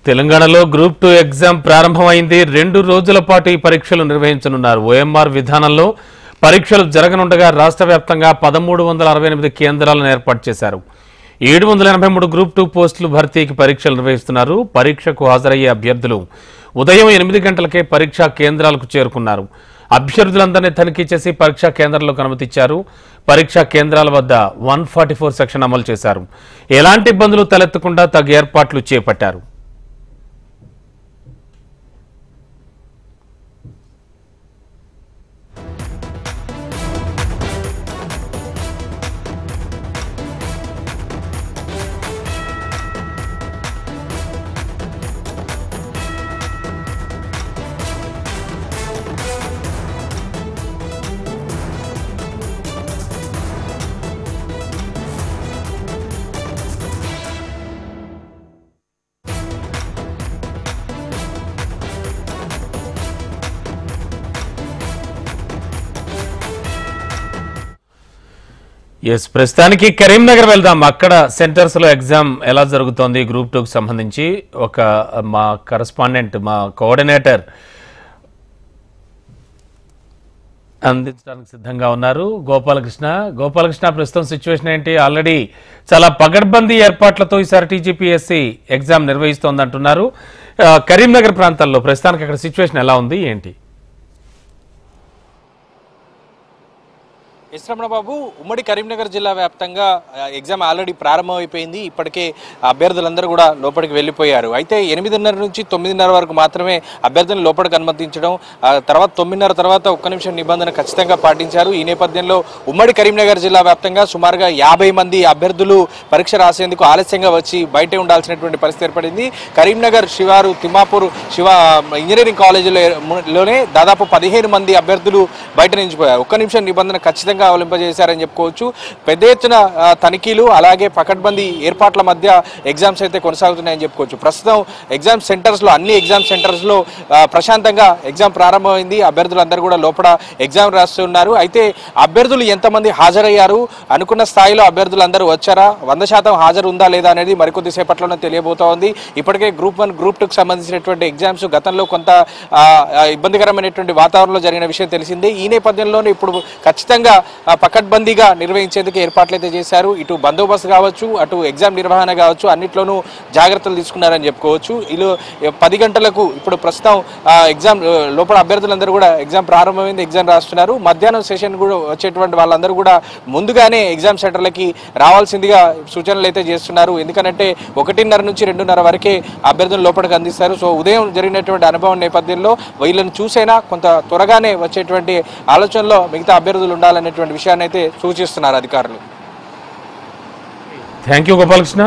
తెలంగాణలో group 2 exam ప్రారంభమైంది. 2 రోజుల పాటు ఈ పరీక్షలు నిర్వహించనున్నారు. ఓఎంఆర్ విధానంలో పరీక్షలు జరగనుండగా రాష్ట్ర వ్యాప్తంగా 1368 కేంద్రాలను ఏర్పాటు చేశారు. 783 గ్రూప్ 2 పోస్టులు భర్తీకి పరీక్షలు నిర్వహిస్తున్నారు. పరీక్షకు హాజరయ్యే అభ్యర్థులు ఉదయం 8 గంటలకే పరీక్షా కేంద్రాలకు చేరుకున్నారు. అభ్యర్థులందరినీ తనిఖీ చేసి పరీక్షా కేంద్రాలకు అనుమతిచ్చారు. పరీక్షా కేంద్రాల వద్ద 144 సెక్షన్ అమలు చేశారు. ఎలాంటి ఇబ్బందులు తలెత్తకుండా తగు ఏర్పాట్లు చేపట్టారు. ప్రస్తుతానికి కరీంనగర్ వెళ్దాం. అక్కడ సెంటర్స్ లో ఎగ్జామ్ ఎలా జరుగుతోంది గ్రూప్ 2 కు సంబంధించి మా కరెస్పాండెంట్ మా కోఆర్డినేటర్ అందించడానికి సిద్ధంగా ఉన్నారు. గోపాలకృష్ణ ప్రస్తుతం సిచ్యువేషన్ ఏంటి? ఆల్రెడీ చాలా పగడ్బందీ ఏర్పాట్లతో ఈసారి టీజీపీఎస్సీ ఎగ్జామ్ నిర్వహిస్తోందంటున్నారు. కరీంనగర్ ప్రాంతాల్లో ప్రస్తుతానికి అక్కడ సిచ్యువేషన్ ఎలా ఉంది ఏంటి? బాబు, ఉమ్మడి కరీంనగర్ జిల్లా వ్యాప్తంగా ఎగ్జామ్ ఆల్రెడీ ప్రారంభమైపోయింది. ఇప్పటికే అభ్యర్థులందరూ కూడా లోపలికి వెళ్ళిపోయారు. అయితే 8:30 నుంచి 9:30 వరకు మాత్రమే అభ్యర్థులను లోపలికి అనుమతించడం, తర్వాత 9:30 తర్వాత 1 నిమిషం నిబంధన ఖచ్చితంగా పాటించారు. ఈ నేపథ్యంలో ఉమ్మడి కరీంనగర్ జిల్లా వ్యాప్తంగా సుమారుగా 50 మంది అభ్యర్థులు పరీక్ష రాసేందుకు ఆలస్యంగా వచ్చి బయటే ఉండాల్సినటువంటి పరిస్థితి ఏర్పడింది. కరీంనగర్ శివారు తిమ్మాపూర్ ఇంజనీరింగ్ కాలేజీలోనే దాదాపు 15 మంది అభ్యర్థులు బయట నిలిచిపోయారు. 1 నిమిషం నిబంధన ఖచ్చితంగా అవలంబింపజేశారని చెప్పుకోవచ్చు. పెద్ద ఎత్తున తనిఖీలు అలాగే పకడ్బందీ ఏర్పాట్ల మధ్య ఎగ్జామ్స్ అయితే కొనసాగుతున్నాయని చెప్పుకోవచ్చు. ప్రస్తుతం ఎగ్జామ్ సెంటర్స్ లో అన్ని ఎగ్జామ్ సెంటర్స్ లో ప్రశాంతంగా ఎగ్జామ్ ప్రారంభమైంది. అభ్యర్థులందరూ కూడా లోపల ఎగ్జామ్ రాస్తున్నారు. అయితే అభ్యర్థులు ఎంతమంది హాజరయ్యారు, అనుకున్న స్థాయిలో అభ్యర్థులందరూ వచ్చారా, 100% హాజరు ఉందా లేదా అనేది మరికొద్ది సేపట్లోనే తెలియబోతోంది. ఇప్పటికే గ్రూప్ 1 గ్రూప్ 2కు సంబంధించినటువంటి ఎగ్జామ్స్ గతంలో కొంత ఇబ్బందికరమైనటువంటి వాతావరణంలో జరిగిన విషయం తెలిసిందే. ఈ నేపథ్యంలోనే ఇప్పుడు ఖచ్చితంగా పకడ్బందీగా నిర్వహించేందుకు ఏర్పాట్లు అయితే చేశారు. ఇటు బందోబస్తు కావచ్చు, అటు ఎగ్జామ్ నిర్వహణ కావచ్చు, అన్నిట్లోనూ జాగ్రత్తలు తీసుకున్నారని చెప్పుకోవచ్చు. వీళ్ళు 10 గంటలకు ఇప్పుడు ప్రస్తుతం ఎగ్జామ్ లోపల అభ్యర్థులందరూ కూడా ఎగ్జామ్ ప్రారంభమైంది, ఎగ్జామ్ రాస్తున్నారు. మధ్యాహ్నం సెషన్ కూడా వచ్చేటువంటి వాళ్ళందరూ కూడా ముందుగానే ఎగ్జామ్ సెంటర్లకి రావాల్సిందిగా సూచనలు అయితే చేస్తున్నారు. ఎందుకంటే 1:30 నుంచి 2:30 వరకే అభ్యర్థులు లోపలికి అందిస్తారు. సో ఉదయం జరిగినటువంటి అనుభవం నేపథ్యంలో వీళ్ళని చూసైనా కొంత త్వరగానే వచ్చేటువంటి ఆలోచనలో మిగతా అభ్యర్థులు ఉండాలనేటువంటి విషయాన్ని అయితే సూచిస్తున్నారు అధికారులు. Thank you Gopalakrishna.